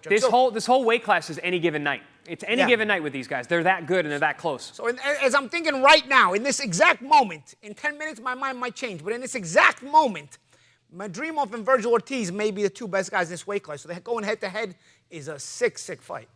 This whole weight class is any given night. It's any given night with these guys. They're that good and they're that close. So as I'm thinking right now, in this exact moment, in 10 minutes my mind might change, but in this exact moment, Madrimov and Virgil Ortiz may be the two best guys in this weight class. So going head-to-head is a sick fight.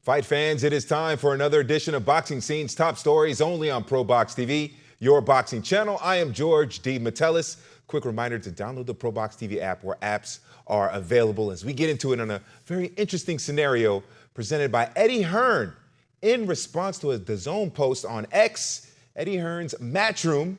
Fight fans, it is time for another edition of Boxing Scene's Top Stories, only on ProBox TV, your boxing channel. I am George D. Metellus. Quick reminder to download the ProBox TV app where apps are available as we get into it on a very interesting scenario presented by Eddie Hearn. In response to a DAZN post on X, Eddie Hearn's Matchroom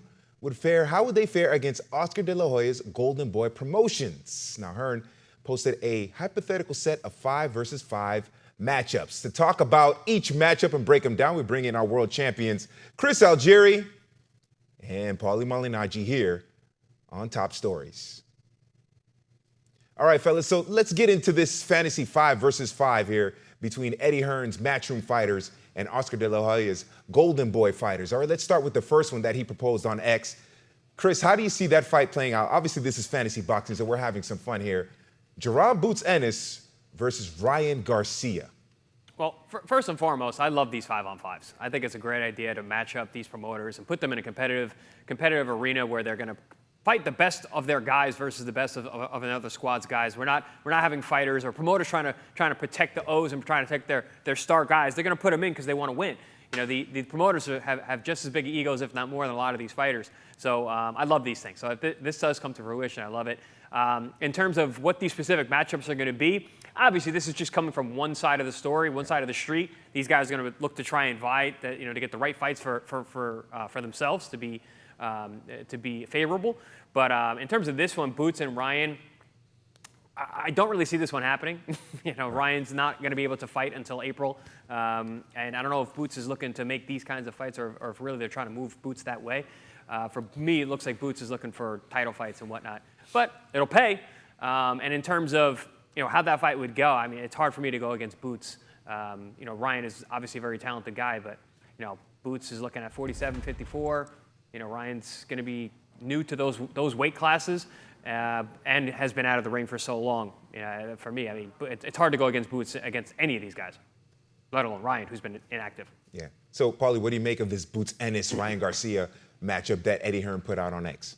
how would they fare against Oscar De La Hoya's Golden Boy Promotions? Now, Hearn posted a hypothetical set of 5 versus 5 matchups. To talk about each matchup and break them down, we bring in our world champions, Chris Algieri and Paulie Malignaggi here on Top Stories. All right, fellas, so let's get into this fantasy 5 versus 5 here between Eddie Hearn's Matchroom fighters and Oscar De La Hoya's Golden Boy fighters. All right, let's start with the first one that he proposed on X. Chris, how do you see that fight playing out? Obviously, this is fantasy boxing, so we're having some fun here. Gerard Boots Ennis versus Ryan Garcia. Well, first and foremost, I love these 5-on-5s. I think it's a great idea to match up these promoters and put them in a competitive arena where they're going to fight the best of their guys versus the best of another squad's guys. We're not having fighters or promoters trying to protect the O's and trying to protect their star guys. They're going to put them in because they want to win. You know, the promoters have just as big egos, if not more, than a lot of these fighters. So I love these things. So if this does come to fruition, I love it. In terms of what these specific matchups are going to be, obviously this is just coming from one side of the story, one side of the street. These guys are going to look to try and fight, to get the right fights for themselves to be favorable. But in terms of this one, Boots and Ryan, I don't really see this one happening. Ryan's not going to be able to fight until April. And I don't know if Boots is looking to make these kinds of fights or if really they're trying to move Boots that way. For me, it looks like Boots is looking for title fights and whatnot. But it'll pay. And in terms of how that fight would go, I mean, it's hard for me to go against Boots. Ryan is obviously a very talented guy, but Boots is looking at 47, 54. Ryan's going to be new to those weight classes and has been out of the ring for so long. For me, I mean, it's hard to go against Boots against any of these guys, let alone Ryan, who's been inactive. Yeah. So, Paulie, what do you make of this Boots Ennis Ryan Garcia matchup that Eddie Hearn put out on X?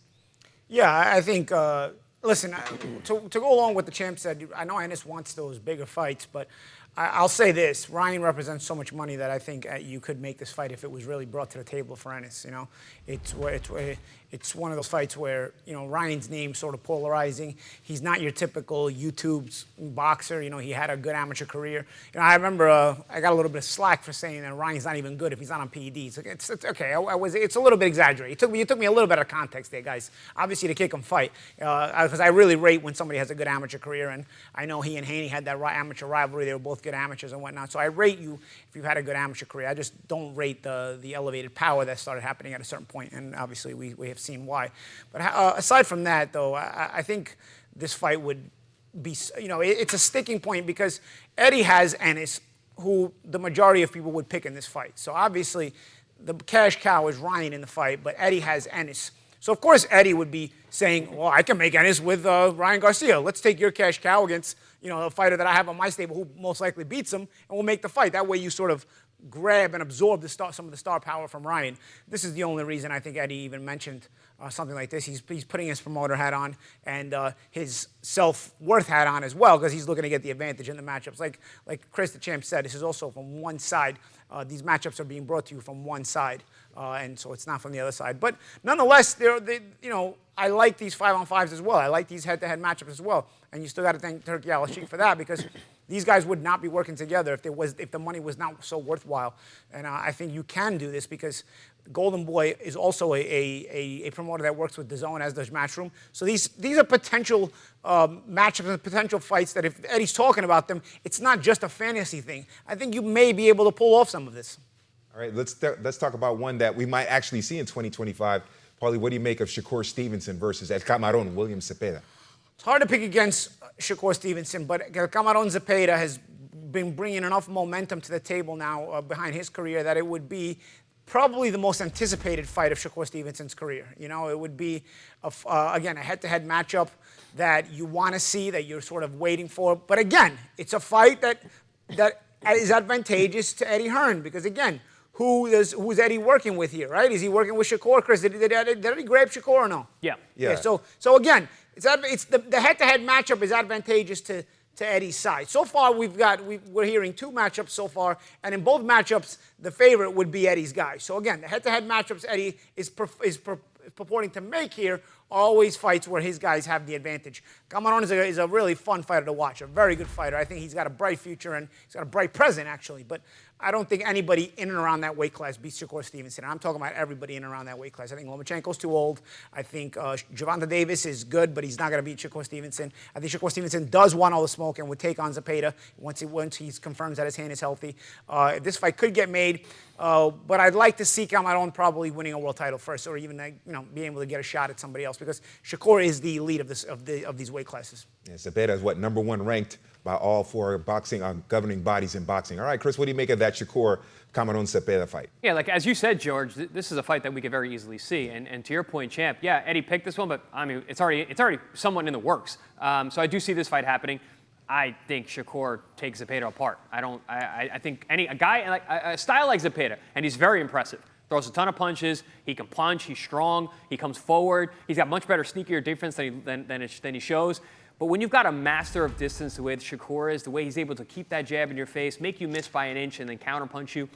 Yeah, I think, listen, to go along with what the champ said, I know Ennis wants those bigger fights, but I'll say this. Ryan represents so much money that I think you could make this fight if it was really brought to the table for Ennis. It's one of those fights where, Ryan's name's sort of polarizing. He's not your typical YouTube boxer. He had a good amateur career. I remember I got a little bit of slack for saying that Ryan's not even good if he's not on PEDs. It's okay. It's a little bit exaggerated. You took me a little bit of context there, guys. Obviously, to kick him fight. Because I really rate when somebody has a good amateur career. And I know he and Haney had that amateur rivalry. They were both good amateurs and whatnot. So I rate you if you've had a good amateur career. I just don't rate the elevated power that started happening at a certain point. And obviously, we have seen why. But aside from that, though, I think this fight would be, it's a sticking point because Eddie has Ennis, who the majority of people would pick in this fight. So obviously, the cash cow is Ryan in the fight, but Eddie has Ennis. So of course, Eddie would be saying, well, I can make Ennis with Ryan Garcia. Let's take your cash cow against, a fighter that I have on my stable who most likely beats him, and we'll make the fight. That way you sort of grab and absorb some of the star power from Ryan. This is the only reason I think Eddie even mentioned something like this. He's putting his promoter hat on and his self-worth hat on as well because he's looking to get the advantage in the matchups. Like Chris the champ said, this is also from one side. These matchups are being brought to you from one side, and so it's not from the other side. But nonetheless, I like these 5-on-5s as well. I like these head-to-head matchups as well. And you still got to thank Turki Al-Sheikh for that because these guys would not be working together if the money was not so worthwhile. And I think you can do this because Golden Boy is also a promoter that works with DAZN, as does Matchroom. So these are potential matchups and potential fights that if Eddie's talking about them, it's not just a fantasy thing. I think you may be able to pull off some of this. All right, let's talk about one that we might actually see in 2025. Paulie, what do you make of Shakur Stevenson versus El Camarón, William Cepeda? It's hard to pick against Shakur Stevenson, but El Camarón Cepeda has been bringing enough momentum to the table now behind his career that it would be probably the most anticipated fight of Shakur Stevenson's career. You know, it would be, again, a head-to-head matchup that you want to see, that you're sort of waiting for. But again, it's a fight that is advantageous to Eddie Hearn because, again, who's Eddie working with here, right? Is he working with Shakur? Chris, did Eddie grab Shakur or no? Yeah. So again, it's the head-to-head matchup is advantageous to Eddie's side. So far, we're hearing 2 matchups so far, and in both matchups, the favorite would be Eddie's guy. So again, the head-to-head matchups Eddie is purporting to make here are always fights where his guys have the advantage. Maron is a really fun fighter to watch, a very good fighter. I think he's got a bright future and he's got a bright present, actually. But I don't think anybody in and around that weight class beats Shakur Stevenson. And I'm talking about everybody in and around that weight class. I think Lomachenko's too old. I think Gervonta Davis is good, but he's not going to beat Shakur Stevenson. I think Shakur Stevenson does want all the smoke and would take on Zepeda once he confirms that his hand is healthy. This fight could get made, but I'd like to see Maron probably winning a world title first, or even being able to get a shot at somebody else, because Shakur is the elite of these weight classes. Yeah, Zepeda is what, #1 ranked by all 4 boxing governing bodies in boxing. All right, Chris, what do you make of that Shakur-Maron Zepeda fight? Yeah, like as you said, George, this is a fight that we could very easily see. And to your point, Champ, yeah, Eddie picked this one, but I mean, it's already somewhat in the works. So I do see this fight happening. I think Shakur takes Zepeda apart. I think a style like Zepeda, and he's very impressive. Throws a ton of punches. He can punch. He's strong. He comes forward. He's got much better, sneakier defense than he shows. But when you've got a master of distance the way Shakur is, the way he's able to keep that jab in your face, make you miss by an inch, and then counterpunch you,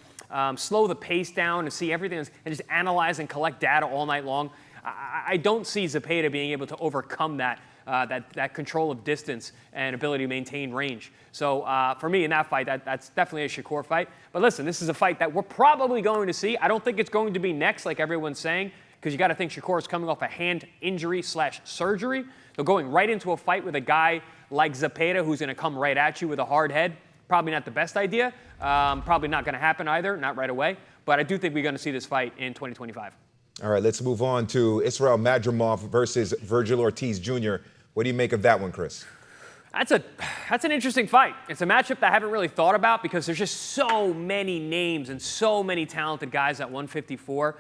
slow the pace down and see everything, and just analyze and collect data all night long, I don't see Zepeda being able to overcome that control of distance and ability to maintain range. So for me in that fight, that's definitely a Shakur fight. But listen, this is a fight that we're probably going to see. I don't think it's going to be next like everyone's saying, because you got to think Shakur is coming off a hand injury / surgery. So going right into a fight with a guy like Zepeda who's going to come right at you with a hard head, probably not the best idea. Probably not going to happen either, not right away. But I do think we're going to see this fight in 2025. All right, let's move on to Israel Madrimov versus Virgil Ortiz Jr. What do you make of that one, Chris? That's an interesting fight. It's a matchup that I haven't really thought about because there's just so many names and so many talented guys at 154.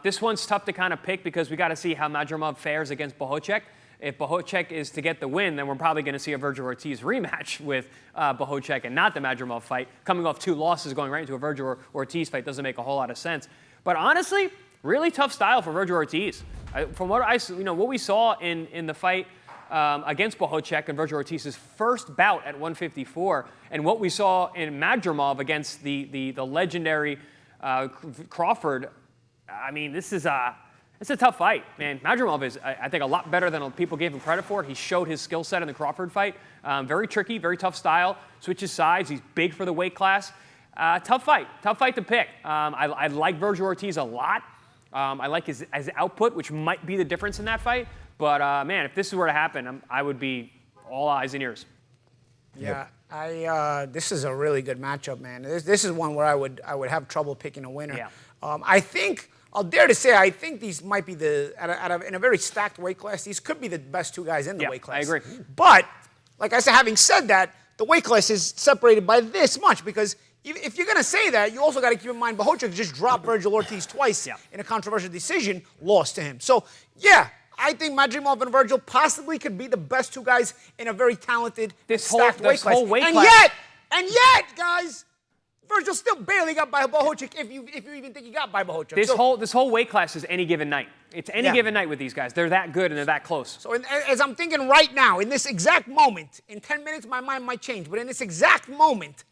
This one's tough to kind of pick because we got to see how Madrimov fares against Bohocek. If Bohocek is to get the win, then we're probably going to see a Virgil Ortiz rematch with Bohocek and not the Madrimov fight. Coming off 2 losses, going right into a Virgil Ortiz fight doesn't make a whole lot of sense. But honestly, really tough style for Virgil Ortiz. From what what we saw in the fight against Bohocek and Virgil Ortiz's first bout at 154, and what we saw in Madrimov against the legendary Crawford, I mean, it's a tough fight, man. Madrimov is, I think, a lot better than people gave him credit for. He showed his skill set in the Crawford fight. Very tricky, very tough style. Switches sides. He's big for the weight class. Tough fight to pick. I like Virgil Ortiz a lot. I like his output, which might be the difference in that fight. But, man, if this were to happen, I would be all eyes and ears. Yeah, this is a really good matchup, man. This is one where I would have trouble picking a winner. Yeah. I think, I'll dare to say, I think these might be in a very stacked weight class, these could be the best 2 guys in the weight class. I agree. But, like I said, having said that, the weight class is separated by this much because if you're going to say that, you also got to keep in mind Bohocek just dropped Virgil Ortiz twice in a controversial decision, lost to him. So, yeah, I think Madrimov and Virgil possibly could be the best 2 guys in a very talented, stacked weight class. And yet, guys, Virgil still barely got by Bohocek if you even think he got by Bohocek. This whole weight class is any given night. It's any given night with these guys. They're that good and they're that close. So as I'm thinking right now, in this exact moment, in 10 minutes my mind might change, but in this exact moment,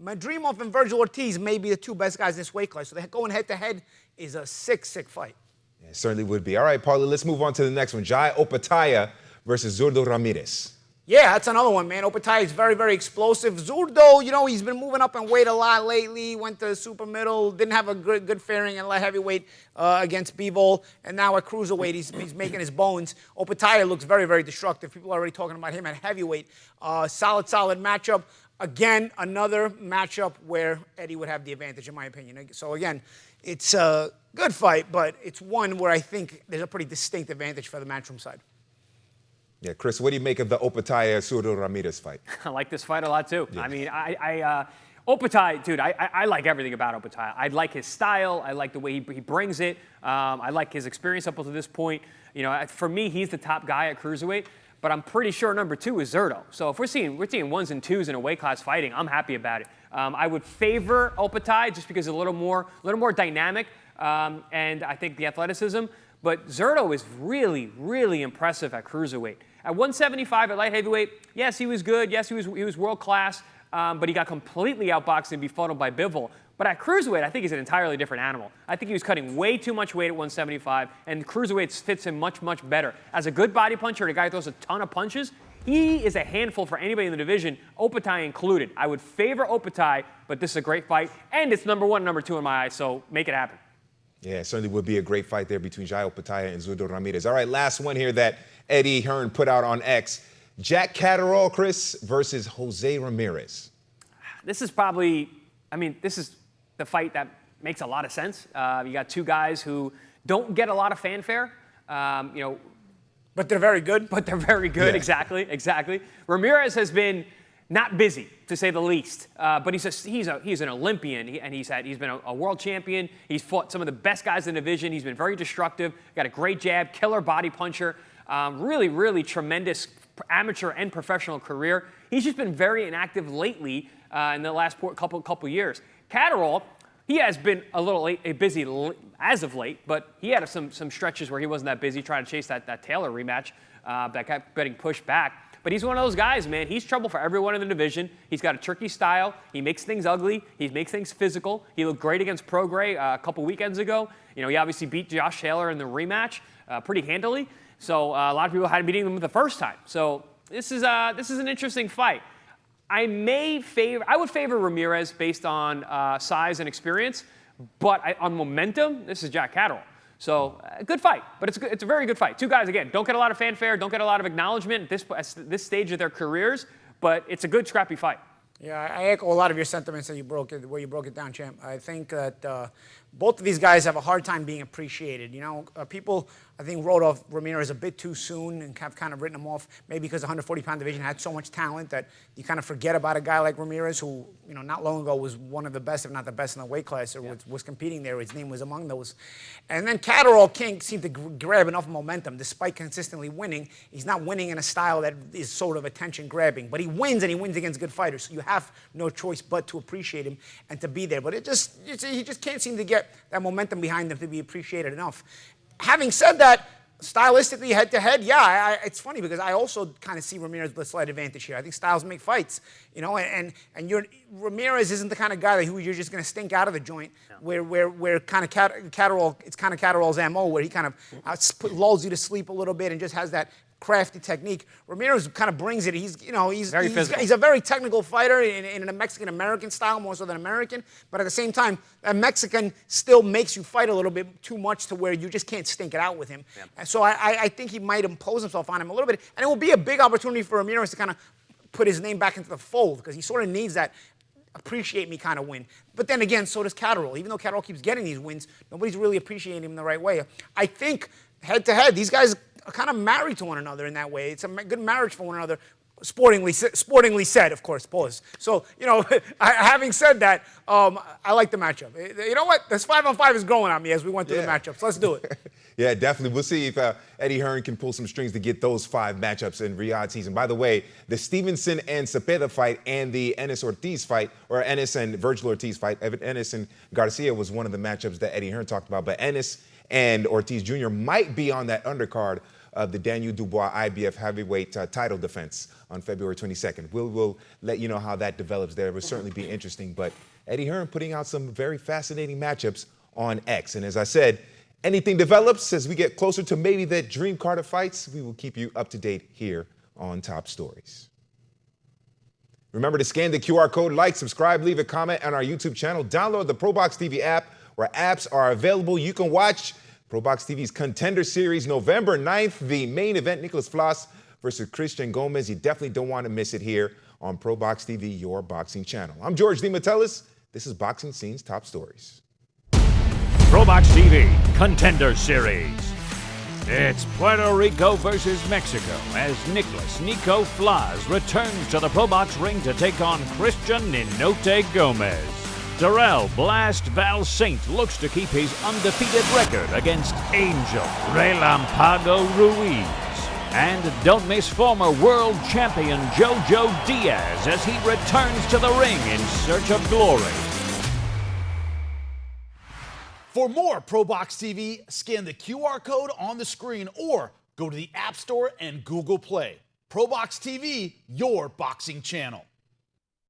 Madrimov and Virgil Ortiz may be the 2 best guys in this weight class. So going head-to-head is a sick fight. Yeah, it certainly would be. All right, Paulie, let's move on to the next one. Jai Opaya versus Zurdo Ramirez. Yeah, that's another one, man. Opaya is very, very explosive. Zurdo, he's been moving up in weight a lot lately. Went to super middle, didn't have a good faring in light heavyweight against Bivol, and now at cruiserweight, he's making his bones. Opaya looks very, very destructive. People are already talking about him at heavyweight. Solid matchup. Again, another matchup where Eddie would have the advantage, in my opinion. So again, it's a good fight, but it's one where I think there's a pretty distinct advantage for the Matchroom side. Yeah, Chris, what do you make of the Opaya-Zurdo Ramirez fight? I like this fight a lot too. Yeah. I mean, Opaya, dude, I like everything about Opaya. I like his style. I like the way he brings it. I like his experience up to this point. You know, for me, he's the top guy at cruiserweight. But I'm pretty sure number 2 is Zurdo. So if we're seeing 1s and 2s in a weight class fighting, I'm happy about it. I would favor Opaya just because it's a little more dynamic, and I think the athleticism. But Zurdo is really, really impressive at cruiserweight. At 175 at light heavyweight, yes, he was good. Yes, he was world class. But he got completely outboxed and befuddled by Bivol. But at cruiserweight, I think he's an entirely different animal. I think he was cutting way too much weight at 175, and cruiserweight fits him much, much better. As a good body puncher, a guy who throws a ton of punches, he is a handful for anybody in the division, Opaya included. I would favor Opaya, but this is a great fight, and it's number 1 and number 2 in my eyes, so make it happen. Yeah, it certainly would be a great fight there between Jai Opaya and Zurdo Ramirez. All right, last one here that Eddie Hearn put out on X. Jack Catterall, Chris, versus Jose Ramirez. This is probably, this is the fight that makes a lot of sense. You got 2 guys who don't get a lot of fanfare, But they're very good. But they're very good, yeah. exactly. Ramirez has been not busy, to say the least. But he's an Olympian, and he's been a world champion. He's fought some of the best guys in the division. He's been very destructive. Got a great jab, killer body puncher. Really, really tremendous amateur and professional career. He's just been very inactive lately in the last couple years. Catterall, he has been a little busy as of late, but he had some stretches where he wasn't that busy trying to chase that Taylor rematch that kept getting pushed back. But he's one of those guys, man. He's trouble for everyone in the division. He's got a tricky style. He makes things ugly. He makes things physical. He looked great against Prograis a couple weekends ago. You know, he obviously beat Josh Taylor in the rematch pretty handily. So a lot of people had beating him the first time. So this is an interesting fight. I would favor Ramirez based on size and experience, but on momentum, this is Jack Catterall. So a good fight, but it's a very good fight. 2 guys, again, don't get a lot of fanfare, don't get a lot of acknowledgement at this stage of their careers, but it's a good, scrappy fight. Yeah, I echo a lot of your sentiments that you broke it down, champ. I think that both of these guys have a hard time being appreciated. You know, people, I think, wrote off Ramirez a bit too soon and have kind of written him off, maybe because the 140-pound division had so much talent that you kind of forget about a guy like Ramirez, who, you know, not long ago was one of the best, if not the best in the weight class, or was competing there. His name was among those. And then Catterall can't seem to grab enough momentum, despite consistently winning. He's not winning in a style that is sort of attention-grabbing, but he wins, and he wins against good fighters. So you have no choice but to appreciate him and to be there. But he just can't seem to get that momentum behind him to be appreciated enough. Having said that, stylistically, head-to-head, yeah, it's funny because I also kind of see Ramirez with a slight advantage here. I think styles make fights, you know, and Ramirez isn't the kind of guy who you're just going to stink out of the joint, where kind of Catterall, it's kind of Catterall's MO, where he kind of lulls you to sleep a little bit and just has that crafty technique. Ramirez kind of brings it. He's a very technical fighter in a Mexican-American style, more so than American. But at the same time, a Mexican still makes you fight a little bit too much to where you just can't stink it out with him. Yeah. And so I think he might impose himself on him a little bit. And it will be a big opportunity for Ramirez to kind of put his name back into the fold, because he sort of needs that appreciate me kind of win. But then again, so does Catterall. Even though Catterall keeps getting these wins, nobody's really appreciating him in the right way. I think head-to-head, these guys are kind of married to one another in that way. It's a good marriage for one another, sportingly said, of course, pause. So, you know, having said that, I like the matchup. You know what? This 5-on-5 is growing on me as we went through the matchups. Let's do it. Yeah, definitely. We'll see if Eddie Hearn can pull some strings to get those 5 matchups in Riyadh season. By the way, the Stevenson and Cepeda fight and the Ennis-Ortiz fight, or Ennis and Virgil Ortiz fight, Ennis and Garcia was one of the matchups that Eddie Hearn talked about. But Ennis and Ortiz Jr. might be on that undercard of the Daniel Dubois IBF heavyweight title defense on February 22nd. We'll let you know how that develops there. It will certainly be interesting. But Eddie Hearn putting out some very fascinating matchups on X. And as I said, anything develops as we get closer to maybe that dream card of fights, we will keep you up to date here on Top Stories. Remember to scan the QR code, like, subscribe, leave a comment on our YouTube channel. Download the ProBox TV app, where apps are available. You can watch ProBox TV's Contender Series November 9th, the main event, Nicholas Floss versus Christian Gomez. You definitely don't want to miss it here on ProBox TV, your boxing channel. I'm George DeMatteis. This is Boxing Scene's Top Stories. ProBox TV Contender Series. It's Puerto Rico versus Mexico as Nicholas Nico Flaz returns to the ProBox ring to take on Christian Ninote Gomez. Darrell Blast Val Saint looks to keep his undefeated record against Angel Relampago Ruiz. And don't miss former world champion Jojo Diaz as he returns to the ring in search of glory. For more ProBox TV, scan the QR code on the screen or go to the App Store and Google Play. ProBox TV, your boxing channel.